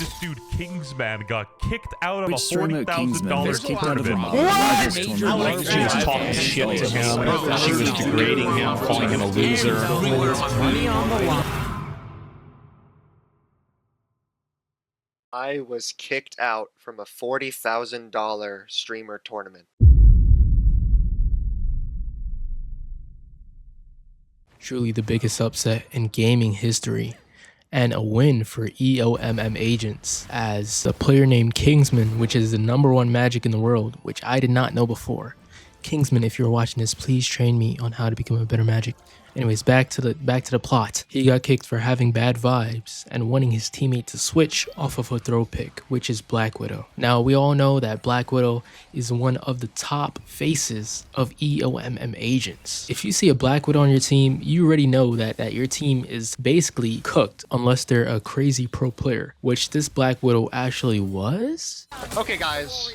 this dude Kingsman got kicked out of a Which streamer Kingsman was $40,000 kicked out of a tournament. largest She tournament? was talking shit to him. She was degrading him, calling him a loser. Money on the line. I was kicked out from a $40,000 streamer tournament. Truly the biggest upset in gaming history, and a win for EOMM agents, as a player named Kingsman, which is the #1 magic in the world, which I did not know before. Kingsman, if you're watching this, please train me on how to become a better magic. Anyways, back to the plot. He got kicked for having bad vibes and wanting his teammate to switch off of a throw pick, which is Black Widow. Now, we all know that Black Widow is one of the top faces of EOMM agents. If you see a Black Widow on your team, you already know that your team is basically cooked unless they're a crazy pro player, which this Black Widow actually was. Okay, guys.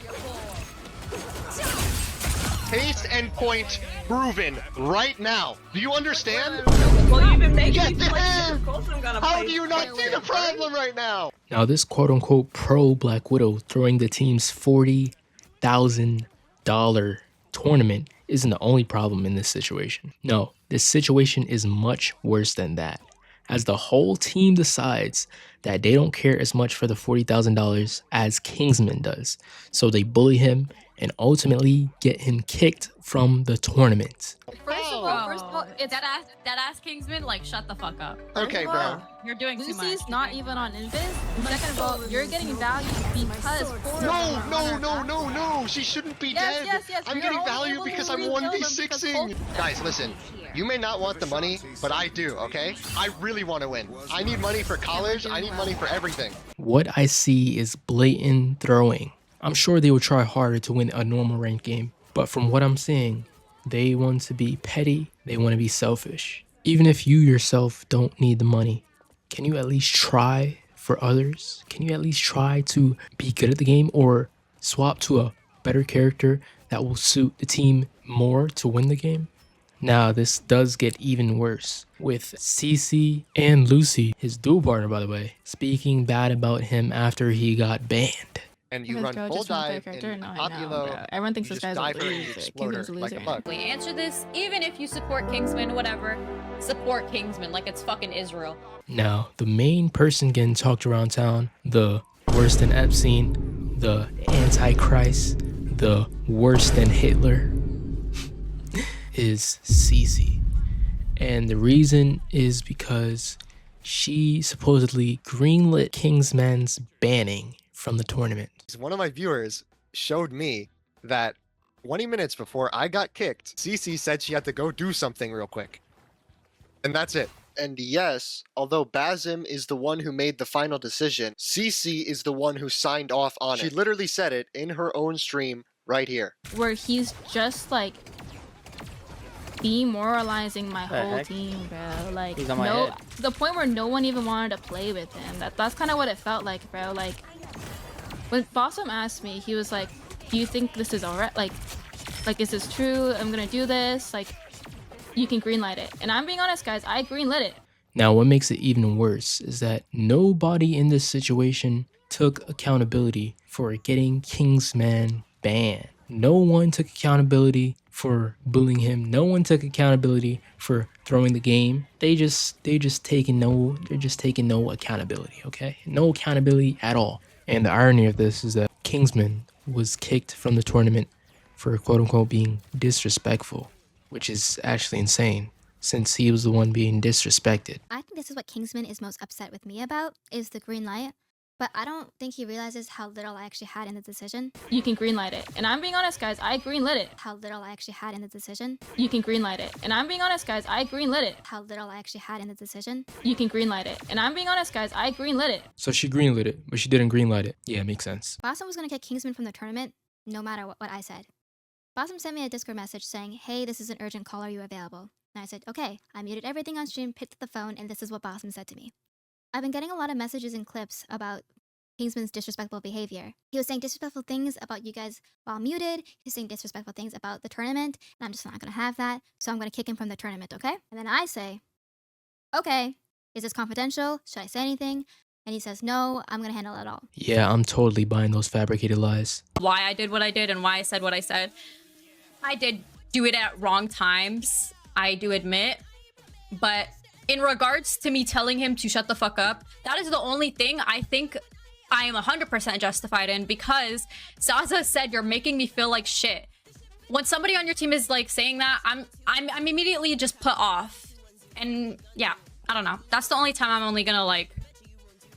Case and point proven right now. Do you understand? Well, you've been making Get me play him! super close, I'm gonna How play do you not see the problem right now? Now, this quote-unquote pro Black Widow throwing the team's $40,000 tournament isn't the only problem in this situation. No, this situation is much worse than that, as the whole team decides that they don't care as much for the $40,000 as Kingsman does. So they bully him and ultimately get him kicked from the tournament. First of all, it's that ass Kingsman, like, shut the fuck up. Okay, bro. You're doing too much. Lucy's not even on Invis. Second of all, you're getting value because No. She shouldn't be dead. Yes. I'm getting value because I'm 1v6ing. Guys, listen. You may not want the money, but I do, okay? I really want to win. I need money for college. I need money for everything. What I see is blatant throwing. I'm sure they will try harder to win a normal ranked game, but from what I'm seeing, they want to be petty, they want to be selfish. Even if you yourself don't need the money, can you at least try for others? Can you at least try to be good at the game or swap to a better character that will suit the team more to win the game? Now, this does get even worse with CECE and Lucy, his dual partner, by the way, speaking bad about him after he got banned. And you run full dive in Populo. Everyone thinks this guy's a loser. Kingsman's a loser. Answer this, even if you support Kingsman, whatever, support Kingsman like it's fucking Israel. Now, the main person getting talked around town, the worse than Epstein, the Antichrist, the worse than Hitler, is CECE. And the reason is because she supposedly greenlit Kingsman's banning from the tournament. One of my viewers showed me that 20 minutes before I got kicked, CeCe said she had to go do something real quick. And that's it. And yes, although Basim is the one who made the final decision, CeCe is the one who signed off on it. She literally said it in her own stream right here. Where he's just like demoralizing my whole team, bro. Like, no, to the point where no one even wanted to play with him. That's kind of what it felt like, bro. Like, when Bossum asked me, he was like, do you think this is alright? Like, is this true? I'm gonna do this. Like, you can greenlight it. And I'm being honest, guys, I greenlit it. Now, what makes it even worse is that nobody in this situation took accountability for getting Kingsman banned. No one took accountability for bullying him. No one took accountability for throwing the game. They're just taking no accountability, okay? No accountability at all. And the irony of this is that Kingsman was kicked from the tournament for quote-unquote being disrespectful, which is actually insane, since he was the one being disrespected. I think this is what Kingsman is most upset with me about, is the green light. But I don't think he realizes how little I actually had in the decision. You can greenlight it. And I'm being honest, guys, I greenlit it. How little I actually had in the decision. You can greenlight it. And I'm being honest, guys, I greenlit it. How little I actually had in the decision. You can greenlight it. And I'm being honest, guys, I greenlit it. So she greenlit it, but she didn't greenlight it. Yeah, makes sense. Bossum was going to kick Kingsman from the tournament, no matter what I said. Bossum sent me a Discord message saying, hey, this is an urgent call, are you available? And I said, okay. I muted everything on stream, picked up the phone, and this is what Bossum said to me. I've been getting a lot of messages and clips about Kingsman's disrespectful behavior. He was saying disrespectful things about you guys while muted. He's saying disrespectful things about the tournament, and I'm just not going to have that, so I'm going to kick him from the tournament, okay? And then I say, okay, is this confidential? Should I say anything? And he says, no, I'm going to handle it all. Yeah, I'm totally buying those fabricated lies. Why I did what I did and why I said what I said. I did do it at wrong times, I do admit. But in regards to me telling him to shut the fuck up, that is the only thing I think I am 100% justified in, because Zaza said you're making me feel like shit. When somebody on your team is like saying that, I'm immediately just put off. And yeah, I don't know. That's the only time I'm only gonna like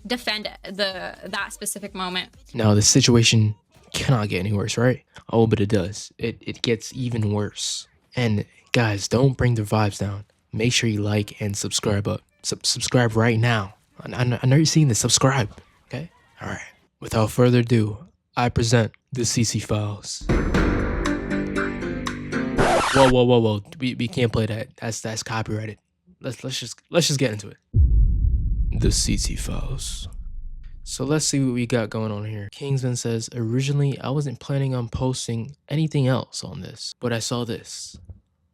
defend that specific moment. Now the situation cannot get any worse, right? Oh, but it does. It gets even worse. And guys, don't bring the vibes down. Make sure you like and subscribe up. Subscribe right now. I know you're seeing this. Subscribe. Okay? All right. Without further ado, I present the CECE files. Whoa. We can't play that. That's copyrighted. Let's just get into it. The CECE files. So let's see what we got going on here. Kingsman says, originally I wasn't planning on posting anything else on this, but I saw this.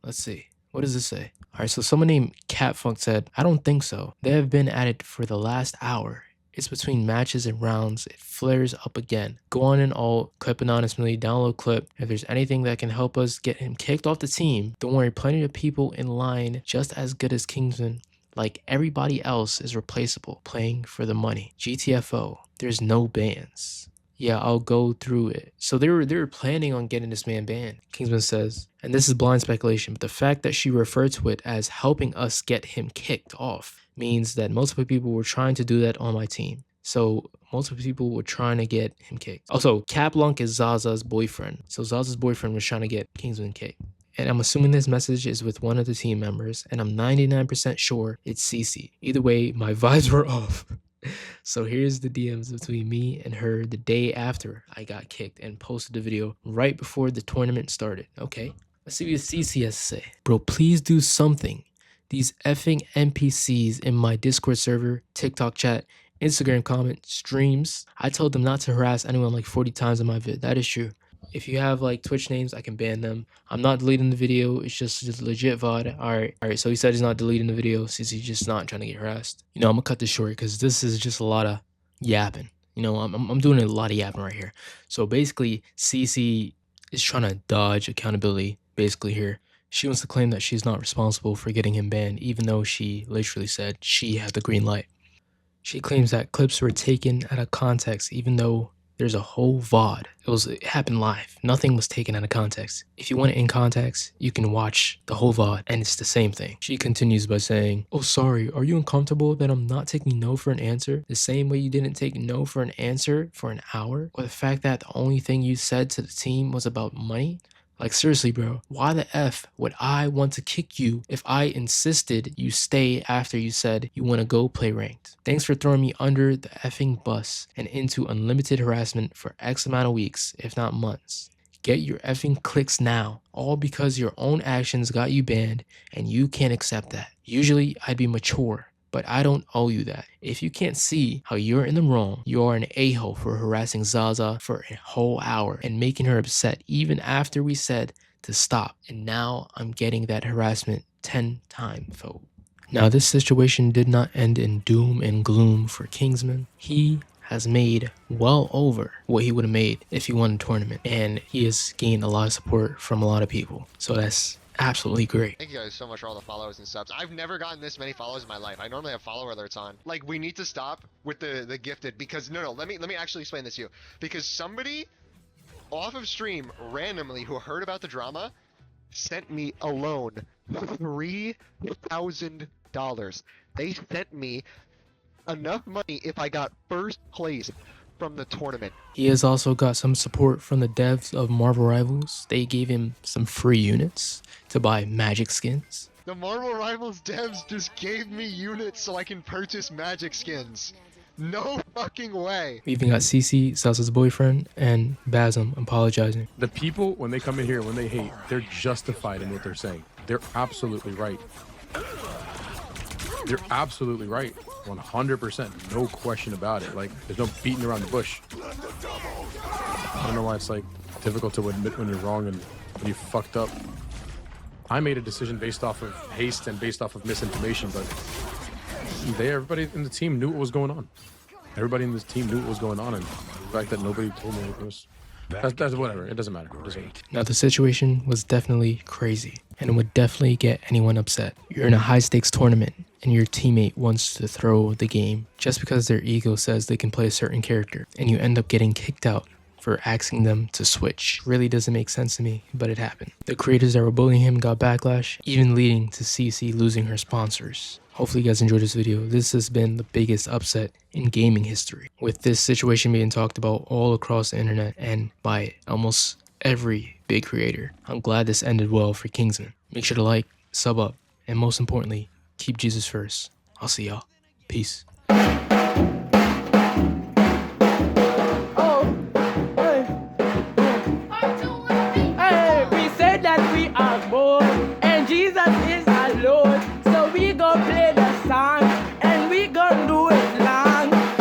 Let's see. What does this say? All right, so someone named Catfunk said, I don't think so. They have been at it for the last hour. It's between matches and rounds. It flares up again. Go on and alt, clip anonymously, download clip. If there's anything that can help us get him kicked off the team, don't worry, plenty of people in line just as good as Kingsman. Like everybody else is replaceable, playing for the money. GTFO, there's no bans. Yeah, I'll go through it. So they were planning on getting this man banned, Kingsman says. And this is blind speculation, but the fact that she referred to it as helping us get him kicked off means that multiple people were trying to do that on my team. So multiple people were trying to get him kicked. Also, Caplunk is Zaza's boyfriend. So Zaza's boyfriend was trying to get Kingsman kicked. And I'm assuming this message is with one of the team members, and I'm 99% sure it's CECE. Either way, my vibes were off. So here's the DMs between me and her the day after I got kicked and posted the video right before the tournament started. Okay, let's see what CECE has to say. Bro, please do something. These effing NPCs in my Discord server, TikTok chat, Instagram comment, streams, I told them not to harass anyone like 40 times in my vid. That is true. If you have like Twitch names, I can ban them. I'm not deleting the video. It's just legit VOD. All right. So he said he's not deleting the video since he's just not trying to get harassed. You know, I'm gonna cut this short because this is just a lot of yapping. You know, I'm doing a lot of yapping right here. So basically, CECE is trying to dodge accountability. Basically here, she wants to claim that she's not responsible for getting him banned, even though she literally said she had the green light. She claims that clips were taken out of context, even though there's a whole VOD. It happened live. Nothing was taken out of context. If you want it in context, you can watch the whole VOD and it's the same thing. She continues by saying, oh, sorry, are you uncomfortable that I'm not taking no for an answer? The same way you didn't take no for an answer for an hour? Or the fact that the only thing you said to the team was about money? Like seriously, bro, why the F would I want to kick you if I insisted you stay after you said you want to go play ranked? Thanks for throwing me under the effing bus and into unlimited harassment for X amount of weeks, if not months. Get your effing clicks now, all because your own actions got you banned and you can't accept that. Usually I'd be mature, but I don't owe you that. If you can't see how you're in the wrong, you are an a-hole for harassing Zaza for a whole hour and making her upset even after we said to stop. And now I'm getting that harassment 10 times-fold. Now this situation did not end in doom and gloom for Kingsman. He has made well over what he would have made if he won a tournament. And he has gained a lot of support from a lot of people. So that's absolutely great. Thank you guys so much for all the follows and subs. I've never gotten this many follows in my life. I normally have follower alerts on. Like, we need to stop with the gifted because no, let me actually explain this to you. Because somebody off of stream randomly who heard about the drama sent me alone $3,000. They sent me enough money if I got first place from the tournament. He has also got some support from the devs of Marvel Rivals. They gave him some free units to buy magic skins. The Marvel Rivals devs just gave me units so I can purchase magic skins. No fucking way. We even got CECE, Salsa's boyfriend, and Basm apologizing. The people, when they come in here, when they hate, they're justified in what they're saying. They're absolutely right. You're absolutely right. 100%. No question about it. Like, there's no beating around the bush. I don't know why it's, like, difficult to admit when you're wrong and when you fucked up. I made a decision based off of haste and based off of misinformation, but everybody in the team knew what was going on. everybody in this team knew what was going on, and the fact that nobody told me anything was that's whatever. It doesn't matter. Now the situation was definitely crazy, and it would definitely get anyone upset. You're in a high stakes tournament, and your teammate wants to throw the game just because their ego says they can play a certain character, and you end up getting kicked out for asking them to switch. Really doesn't make sense to me, but it happened. The creators that were bullying him got backlash, even leading to CECE losing her sponsors. Hopefully you guys enjoyed this video. This has been the biggest upset in gaming history, with this situation being talked about all across the internet and by almost every big creator. I'm glad this ended well for Kingsman. Make sure to like, sub up, and most importantly, keep Jesus first. I'll see y'all. Peace.